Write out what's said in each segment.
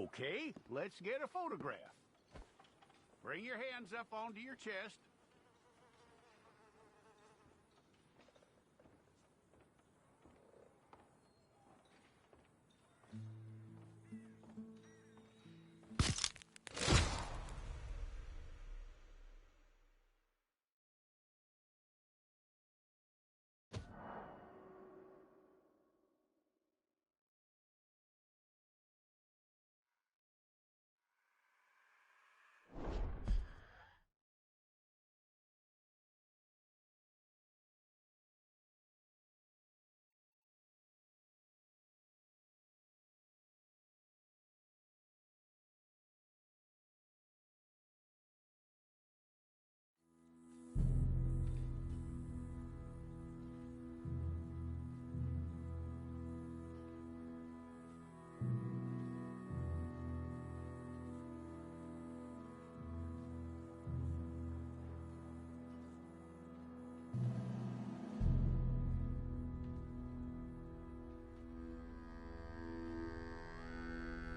Okay, let's get a photograph. Bring your hands up onto your chest.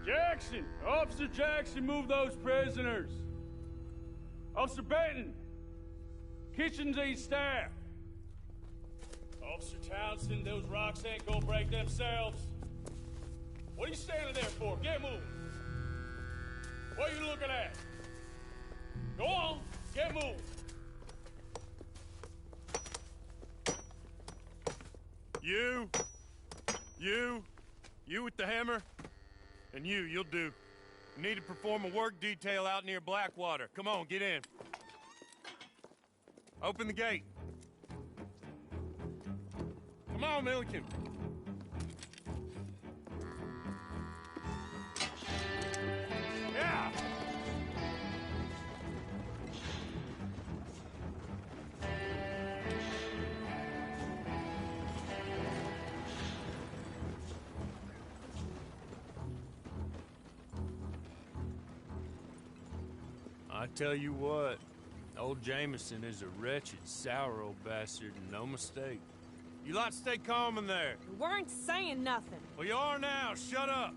Jackson! Officer Jackson, move those prisoners! Officer Benton! Kitchens aid staff! Officer Townsend, those rocks ain't gonna break themselves. What are you standing there for? Get moving! What are you looking at? Go on, get moving! You with the hammer? And you'll do. You need to perform a work detail out near Blackwater. Come on, get in. Open the gate. Come on, Milliken. Yeah! I tell you what, old Jameson is a wretched, sour old bastard, and no mistake. You lot stay calm in there. We weren't saying nothing. Well, you are now. Shut up.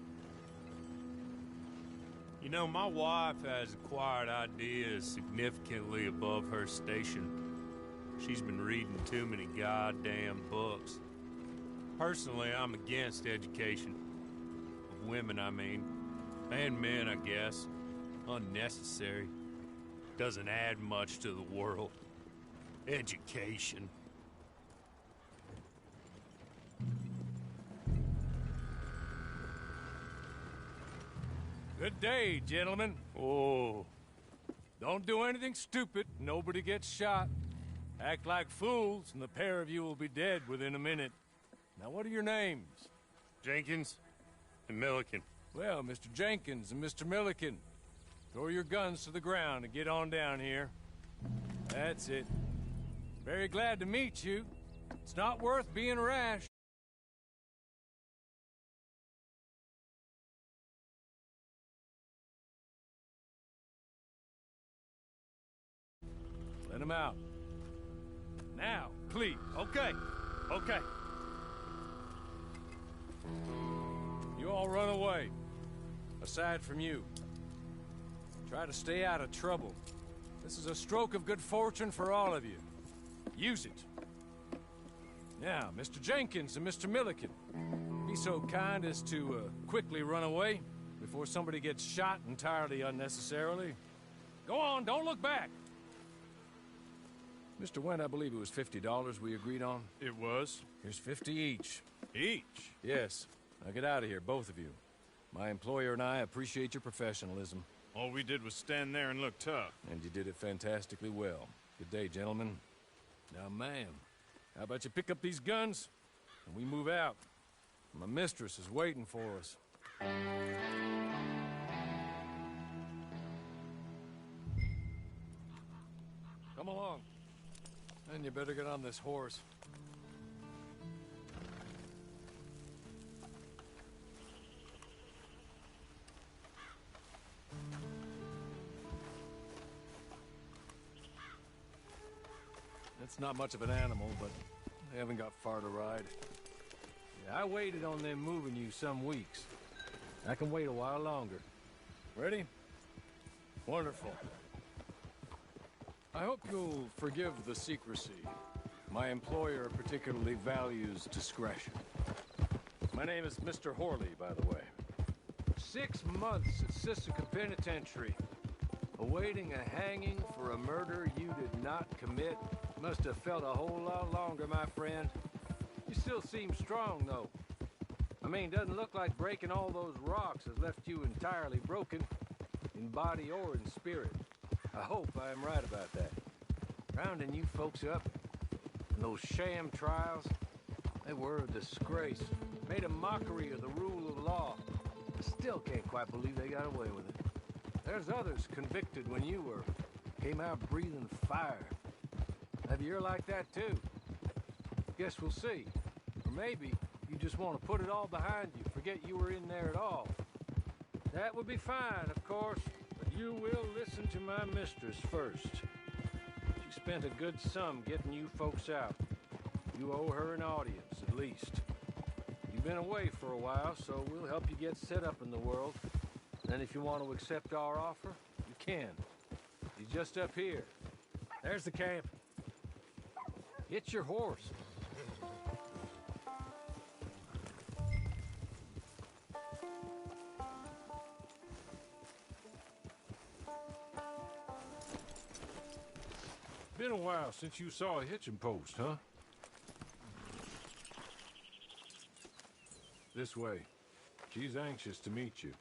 You know, my wife has acquired ideas significantly above her station. She's been reading too many goddamn books. Personally, I'm against education. Of women, I mean. And men, I guess. Unnecessary. Doesn't add much to the world. Education. Good day, gentlemen. Oh. Don't do anything stupid. Nobody gets shot. Act like fools, and the pair of you will be dead within a minute. Now, what are your names? Jenkins and Milliken. Well, Mr. Jenkins and Mr. Milliken, throw your guns to the ground and get on down here. That's it. Very glad to meet you. It's not worth being rash. Let him out. Now, please. Okay. You all run away. Aside from you. Try to stay out of trouble. This is a stroke of good fortune for all of you. Use it. Now, Mr. Jenkins and Mr. Milliken, be so kind as to quickly run away before somebody gets shot entirely unnecessarily. Go on, don't look back. Mr. Wendt, I believe it was $50 we agreed on. It was. Here's 50 each. Each? Yes. Now get out of here, both of you. My employer and I appreciate your professionalism. All we did was stand there and look tough. And you did it fantastically well. Good day, gentlemen. Now, ma'am, how about you pick up these guns and we move out? My mistress is waiting for us. Come along. And you better get on this horse. It's not much of an animal, but they haven't got far to ride. Yeah, I waited on them moving you some weeks. I can wait a while longer. Ready? Wonderful. I hope you'll forgive the secrecy. My employer particularly values discretion. My name is Mr. Horley, by the way. 6 months at Sisika Penitentiary, awaiting a hanging for a murder you did not commit. Must have felt a whole lot longer, my friend. You still seem strong, though. I mean, doesn't look like breaking all those rocks has left you entirely broken, in body or in spirit. I hope I am right about that. Rounding you folks up, and those sham trials, they were a disgrace. Made a mockery of the rule of law. I still can't quite believe they got away with it. There's others convicted when you were. Came out breathing fire. Maybe you're like that too. Guess we'll see. Or maybe you just want to put it all behind you, forget you were in there at all. That would be fine, of course, but you will listen to my mistress first. She spent a good sum getting you folks out. You owe her an audience, at least. You've been away for a while, so we'll help you get set up in the world. And if you want to accept our offer, you can. He's just up here. There's the camp. Get your horse. Been a while since you saw a hitching post, huh? This way. She's anxious to meet you.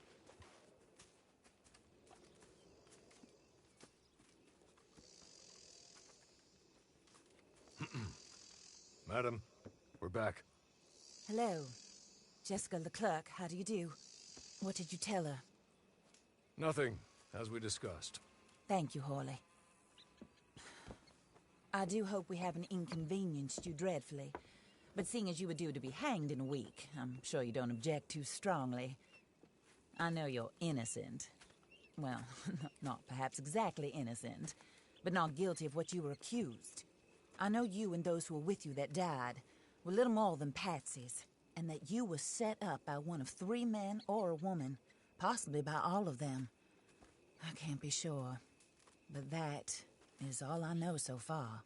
Madam, we're back. Hello. Jessica Leclerc, how do you do? What did you tell her? Nothing, as we discussed. Thank you, Horley. I do hope we haven't inconvenienced you dreadfully. But seeing as you were due to be hanged in a week, I'm sure you don't object too strongly. I know you're innocent. Well, not perhaps exactly innocent, but not guilty of what you were accused. I know you and those who were with you that died were little more than patsies, and that you were set up by one of 3 men or a woman, possibly by all of them. I can't be sure, but that is all I know so far.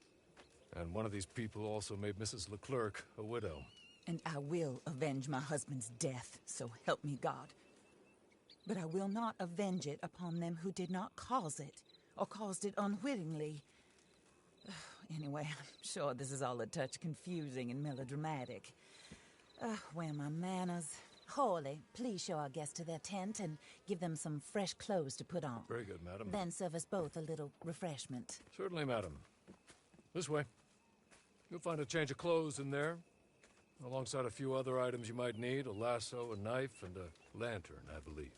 And one of these people also made Mrs. Leclerc a widow. And I will avenge my husband's death, so help me God. But I will not avenge it upon them who did not cause it, or caused it unwittingly. Anyway, I'm sure this is all a touch confusing and melodramatic. Where are my manners? Horley, please show our guests to their tent and give them some fresh clothes to put on. Very good, madam. Then serve us both a little refreshment. Certainly, madam. This way. You'll find a change of clothes in there, alongside a few other items you might need, a lasso, a knife, and a lantern, I believe.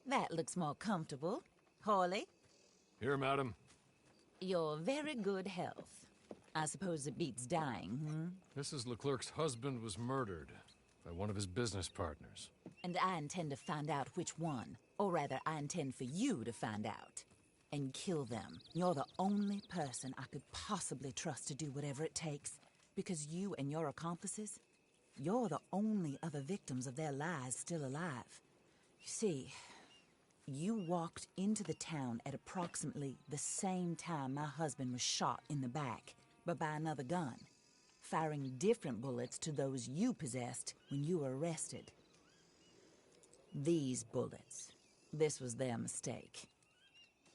That looks more comfortable. Hawley, Here, madam. your very good health. I suppose it beats dying, Mrs. Leclerc's husband was murdered by one of his business partners. And I intend to find out which one. Or rather, I intend for you to find out. And kill them. You're the only person I could possibly trust to do whatever it takes. Because you and your accomplices, you're the only other victims of their lies still alive. You see, you walked into the town at approximately the same time my husband was shot in the back, but by another gun, firing different bullets to those you possessed when you were arrested. These bullets, this was their mistake.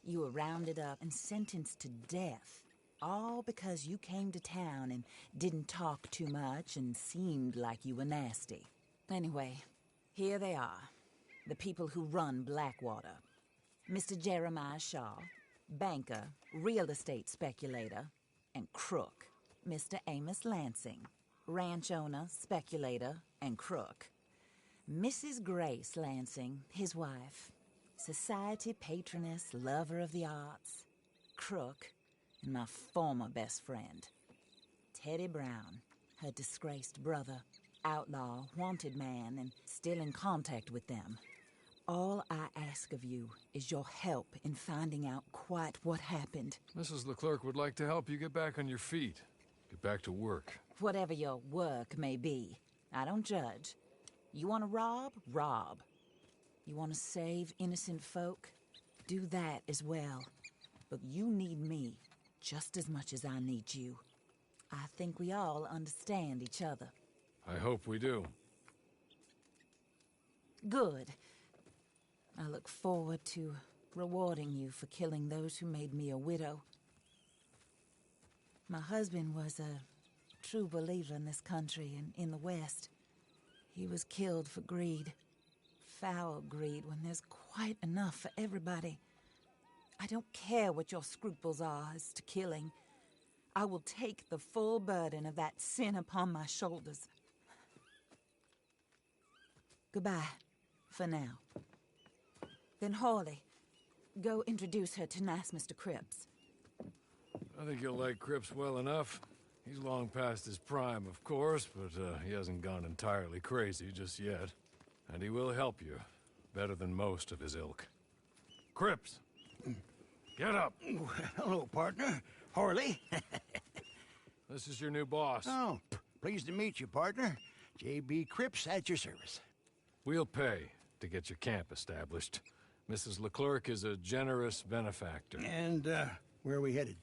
You were rounded up and sentenced to death, all because you came to town and didn't talk too much and seemed like you were nasty. Anyway, here they are, the people who run Blackwater. Mr. Jeremiah Shaw, banker, real estate speculator, and crook. Mr. Amos Lansing, ranch owner, speculator, and crook. Mrs. Grace Lansing, his wife, society patroness, lover of the arts, crook, and my former best friend. Teddy Brown, her disgraced brother, outlaw, wanted man, and still in contact with them. All I ask of you is your help in finding out quite what happened. Mrs. Leclerc would like to help you get back on your feet. Get back to work. Whatever your work may be, I don't judge. You want to rob? Rob. You want to save innocent folk? Do that as well. But you need me just as much as I need you. I think we all understand each other. I hope we do. Good. I look forward to rewarding you for killing those who made me a widow. My husband was a true believer in this country and in the West. He was killed for greed. Foul greed when there's quite enough for everybody. I don't care what your scruples are as to killing. I will take the full burden of that sin upon my shoulders. Goodbye, for now. Then Hawley, go introduce her to nice Mr. Cripps. I think you'll like Cripps well enough. He's long past his prime, of course, but he hasn't gone entirely crazy just yet. And he will help you, better than most of his ilk. Cripps! Get up! Hello, partner. Harley. This is your new boss. Oh, pleased to meet you, partner. J.B. Cripps at your service. We'll pay to get your camp established. Mrs. Leclerc is a generous benefactor. And, where are we headed?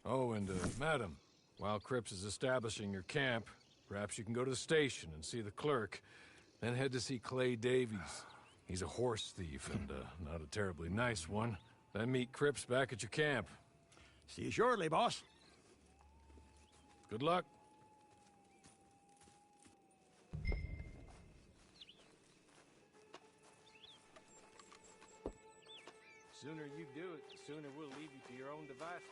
Oh, and, madam, while Cripps is establishing your camp, perhaps you can go to the station and see the clerk, then head to see Clay Davies. He's a horse thief, and, not a terribly nice one. Then meet Cripps back at your camp. See you shortly, boss. Good luck. The sooner you do it, the sooner we'll leave you to your own devices.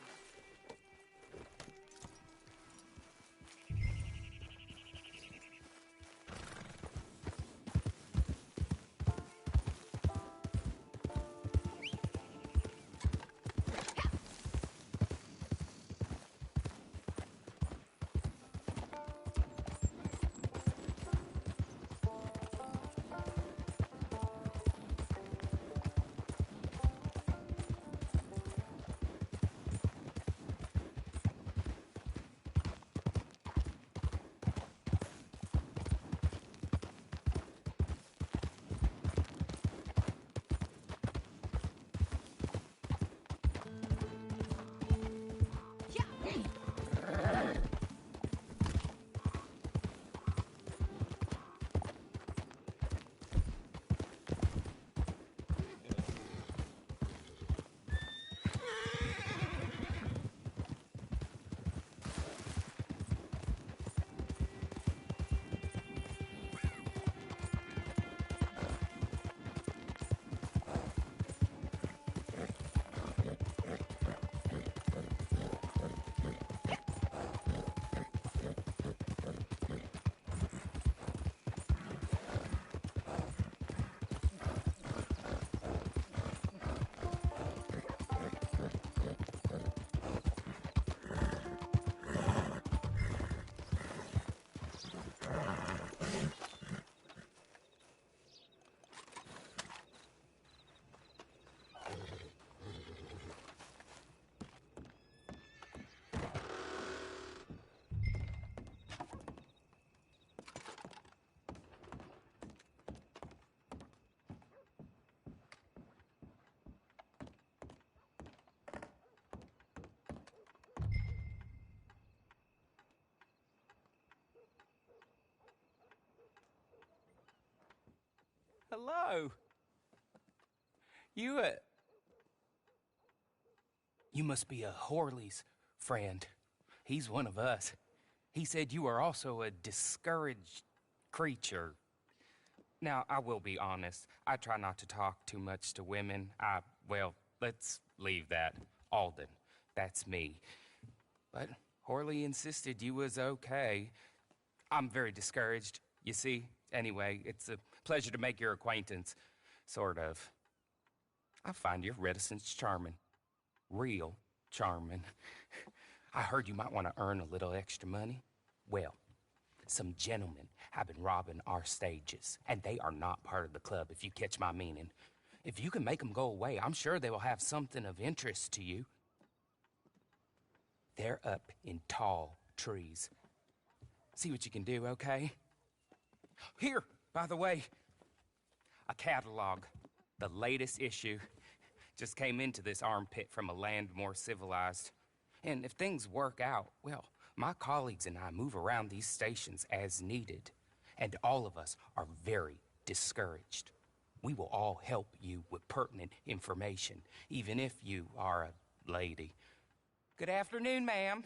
Hello. You must be a Horley's friend. He's one of us. He said you are also a discouraged creature. Now, I will be honest. I try not to talk too much to women. Well, let's leave that. Alden, that's me. But Horley insisted you was okay. I'm very discouraged, you see. Anyway, it's a pleasure to make your acquaintance. Sort of. I find your reticence charming. Real charming. I heard you might want to earn a little extra money. Well, some gentlemen have been robbing our stages, and they are not part of the club, if you catch my meaning. If you can make them go away, I'm sure they will have something of interest to you. They're up in tall trees. See what you can do, okay? Here, by the way, a catalog. The latest issue. Just came into this armpit from a land more civilized. And if things work out, well, my colleagues and I move around these stations as needed. And all of us are very discouraged. We will all help you with pertinent information, even if you are a lady. Good afternoon, ma'am.